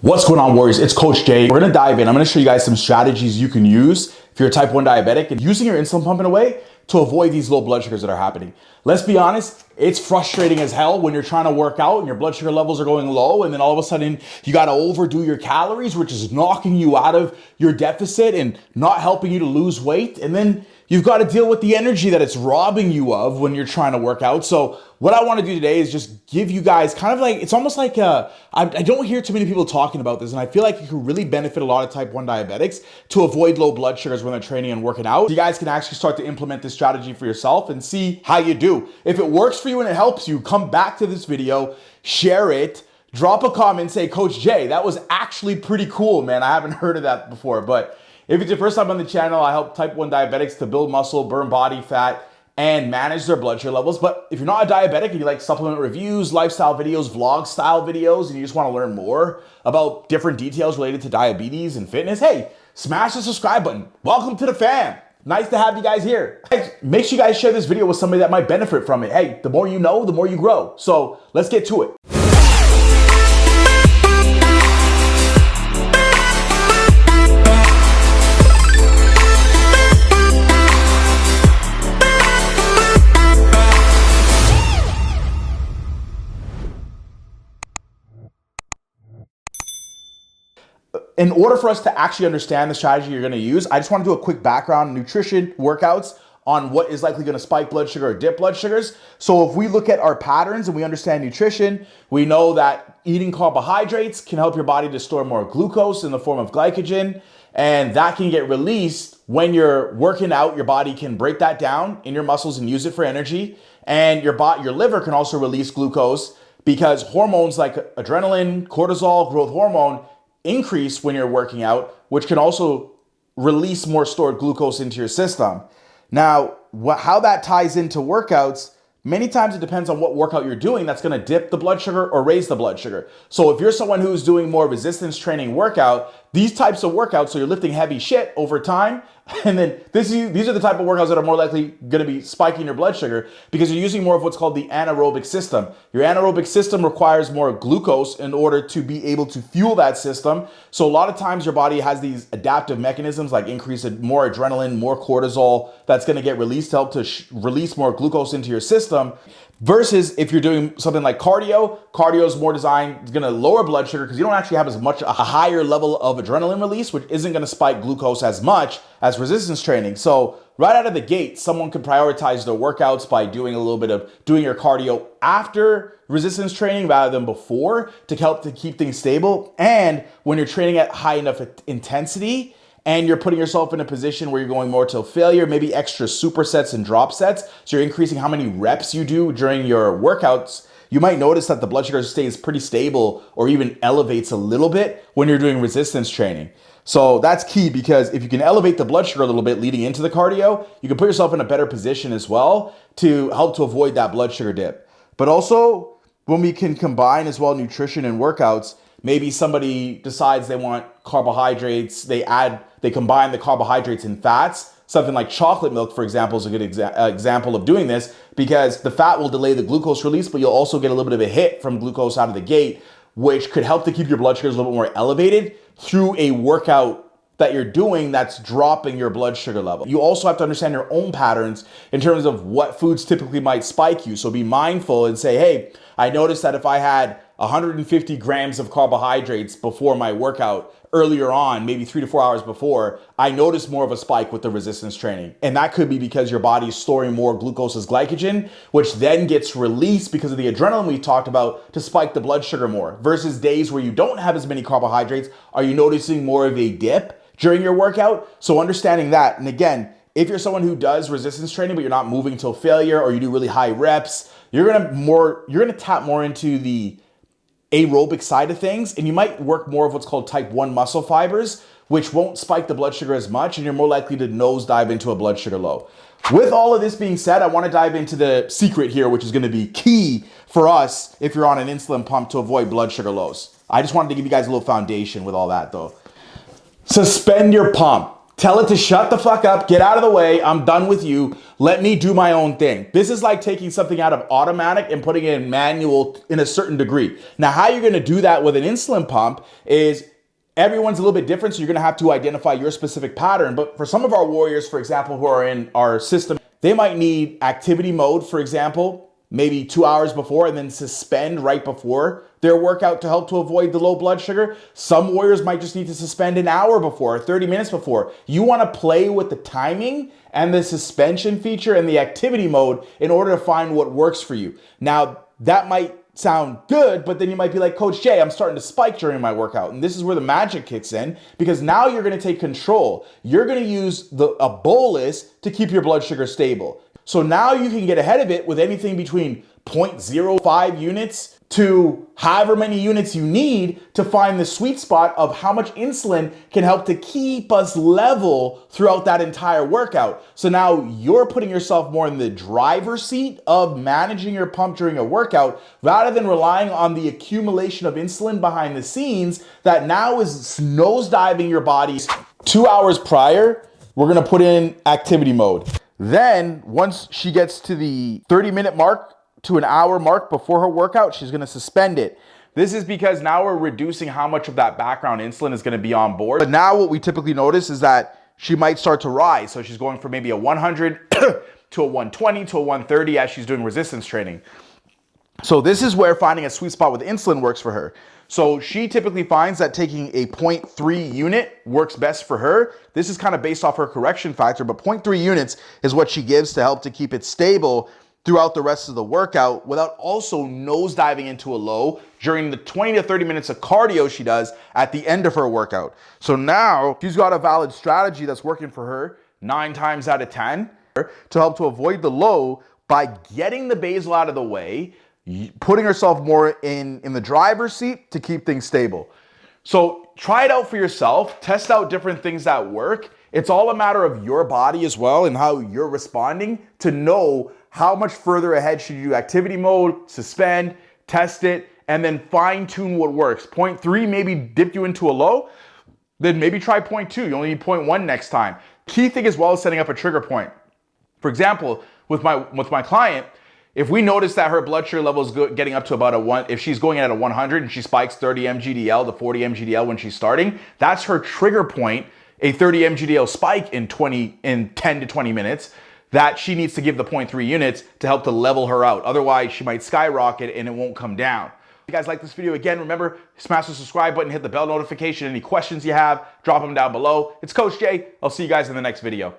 What's going on, warriors? It's Coach Jay. We're gonna dive in. I'm gonna show you guys some strategies you can use if you're a type 1 diabetic and using your insulin pump in a way to avoid these low blood sugars that are happening. Let's be honest, it's frustrating as hell when you're trying to work out and your blood sugar levels are going low, and then all of a sudden you gotta overdo your calories, which is knocking you out of your deficit and not helping you to lose weight. And then you've got to deal with the energy that it's robbing you of when you're trying to work out. So what I want to do today is just give you guys kind of like, it's almost like, I don't hear too many people talking about this, and I feel like it could really benefit a lot of type 1 diabetics to avoid low blood sugars when they're training and working out. You guys can actually start to implement this strategy for yourself and see how you do. If it works for you and it helps you, come back to this video, share it, drop a comment, say, Coach Jay, that was actually pretty cool, man. I haven't heard of that before. But if it's your first time on the channel, I help type 1 diabetics to build muscle, burn body fat, and manage their blood sugar levels. But if you're not a diabetic and you like supplement reviews, lifestyle videos, vlog style videos, and you just want to learn more about different details related to diabetes and fitness, hey, smash the subscribe button. Welcome to the fam. Nice to have you guys here. Hey, make sure you guys share this video with somebody that might benefit from it. Hey, the more you know, the more you grow. So let's get to it. In order for us to actually understand the strategy you're gonna use, I just wanna do a quick background, nutrition, workouts on what is likely gonna spike blood sugar or dip blood sugars. So if we look at our patterns and we understand nutrition, we know that eating carbohydrates can help your body to store more glucose in the form of glycogen, and that can get released when you're working out. Your body can break that down in your muscles and use it for energy, and your liver can also release glucose because hormones like adrenaline, cortisol, growth hormone increase when you're working out, which can also release more stored glucose into your system. Now, how that ties into workouts, many times it depends on what workout you're doing that's gonna dip the blood sugar or raise the blood sugar. So if you're someone who's doing more resistance training workout, these types of workouts, so you're lifting heavy shit over time, and then these are the type of workouts that are more likely gonna be spiking your blood sugar because you're using more of what's called the anaerobic system. Your anaerobic system requires more glucose in order to be able to fuel that system. So a lot of times your body has these adaptive mechanisms like increase more adrenaline, more cortisol that's gonna get released to help to release more glucose into your system. Versus if you're doing something like cardio is more designed, it's gonna lower blood sugar because you don't actually have as much, a higher level of adrenaline release, which isn't gonna spike glucose as much as resistance training. So right out of the gate, someone could prioritize their workouts by doing a little bit of doing your cardio after resistance training rather than before to help to keep things stable. And when you're training at high enough intensity, and you're putting yourself in a position where you're going more to failure, maybe extra supersets and drop sets. So you're increasing how many reps you do during your workouts. You might notice that the blood sugar stays pretty stable or even elevates a little bit when you're doing resistance training. So that's key because if you can elevate the blood sugar a little bit leading into the cardio, you can put yourself in a better position as well to help to avoid that blood sugar dip. But also when we can combine as well nutrition and workouts, maybe somebody decides they want carbohydrates, they combine the carbohydrates and fats. Something like chocolate milk, for example, is a good example of doing this because the fat will delay the glucose release, but you'll also get a little bit of a hit from glucose out of the gate, which could help to keep your blood sugars a little bit more elevated through a workout that you're doing that's dropping your blood sugar level. You also have to understand your own patterns in terms of what foods typically might spike you. So be mindful and say, hey, I noticed that if I had 150 grams of carbohydrates before my workout earlier on, maybe 3 to 4 hours before, I noticed more of a spike with the resistance training. And that could be because your body is storing more glucose as glycogen, which then gets released because of the adrenaline we talked about to spike the blood sugar more. Versus days where you don't have as many carbohydrates, are you noticing more of a dip during your workout? So understanding that, and again, if you're someone who does resistance training, but you're not moving till failure or you do really high reps, you're gonna tap more into the aerobic side of things, and you might work more of what's called type 1 muscle fibers, which won't spike the blood sugar as much, and you're more likely to nosedive into a blood sugar low. With all of this being said, I want to dive into the secret here, which is going to be key for us if you're on an insulin pump to avoid blood sugar lows. I just wanted to give you guys a little foundation with all that though. Suspend your pump. Tell it to shut the fuck up, get out of the way, I'm done with you, let me do my own thing. This is like taking something out of automatic and putting it in manual in a certain degree. Now, how you're gonna do that with an insulin pump is everyone's a little bit different, so you're gonna have to identify your specific pattern. But for some of our warriors, for example, who are in our system, they might need activity mode, for example, maybe 2 hours before and then suspend right before their workout to help to avoid the low blood sugar. Some warriors might just need to suspend an hour before, 30 minutes before. You wanna play with the timing and the suspension feature and the activity mode in order to find what works for you. Now, that might sound good, but then you might be like, Coach Jay, I'm starting to spike during my workout. And this is where the magic kicks in, because now you're gonna take control. You're gonna use a bolus to keep your blood sugar stable. So now you can get ahead of it with anything between 0.05 units to however many units you need to find the sweet spot of how much insulin can help to keep us level throughout that entire workout. So now you're putting yourself more in the driver's seat of managing your pump during a workout rather than relying on the accumulation of insulin behind the scenes that now is nosediving your body. 2 hours prior, we're gonna put in activity mode. Then once she gets to the 30-minute mark to an hour mark before her workout, she's gonna suspend it. This is because now we're reducing how much of that background insulin is gonna be on board. But now what we typically notice is that she might start to rise. So she's going from maybe a 100 to a 120 to a 130 as she's doing resistance training. So this is where finding a sweet spot with insulin works for her. So she typically finds that taking a 0.3 unit works best for her. This is kind of based off her correction factor, but 0.3 units is what she gives to help to keep it stable throughout the rest of the workout without also nosediving into a low during the 20 to 30 minutes of cardio she does at the end of her workout. So now she's got a valid strategy that's working for her 9 times out of 10 to help to avoid the low by getting the basal out of the way, putting herself more in the driver's seat to keep things stable. So try it out for yourself, test out different things that work. It's all a matter of your body as well and how you're responding to know how much further ahead should you do activity mode, suspend, test it, and then fine tune what works. 0.3 maybe dipped you into a low, then maybe try 0.2. You only need 0.1 next time. Key thing as well is setting up a trigger point. For example, with my client, if we notice that her blood sugar level is getting up to about a 1, if she's going in at a 100 and she spikes 30 mgdl to 40 mgdl when she's starting, that's her trigger point, a 30 mgdl spike in 10 to 20 minutes that she needs to give the 0.3 units to help to level her out. Otherwise, she might skyrocket and it won't come down. If you guys like this video, again, remember, smash the subscribe button, hit the bell notification. Any questions you have, drop them down below. It's Coach Jay. I'll see you guys in the next video.